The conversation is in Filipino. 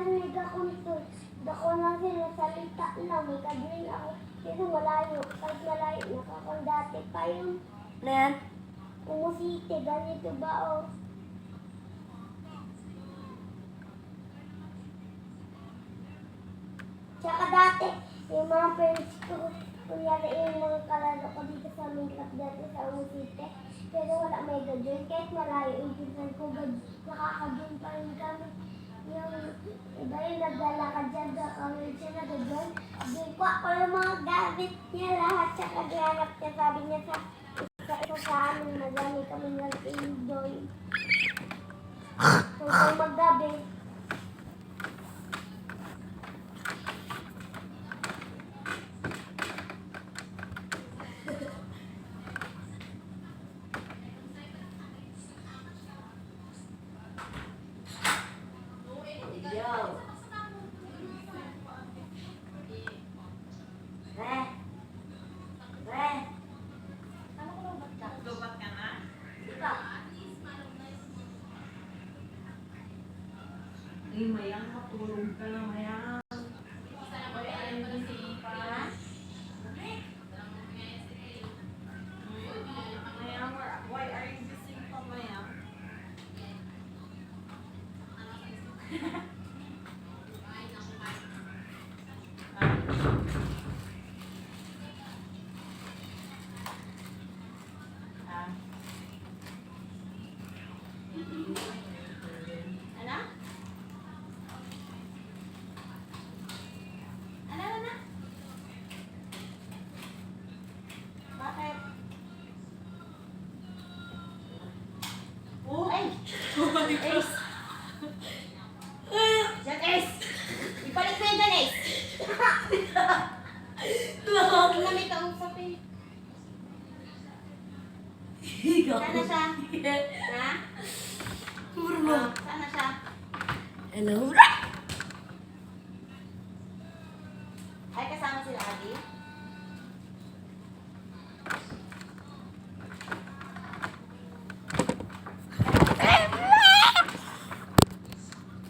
narinig ako nito. Dako na sila salita lang. May kadrin ako. Pero malayo. Kahit malayo, nakakandati pa yun. Ano yan? Umusite, ganito ba o? Tsaka dati, yung mga parents ko, kunyari yung mga kalaro ko dito sa Minglap dati sa Umusite. Pero wala may gadyon. Kahit malayo, yung pinsan ko, nakakadyon pa rin kami. Yung iba yung naglalakad dyan, kami siya na gadyon. Ko ako yung mga gamit niya lahat. Tsaka dihanap niya, sabi niya sa sa amin, madami kami nag-enjoy. So, kung maggabi, Yo. Lubat ka na? Ay, mayang matulog ka na, mayang. Mayang, why are you busy pa, mayang? Ano? Ano? Bakit? Oh, Ay! Ace! Diyan, Ace! Ibalik mo yun dyan, Ace! Huwag na may kausap eh. Sana siya? Ha? Sana siya? Hello? Ay, kasama sila, Adi?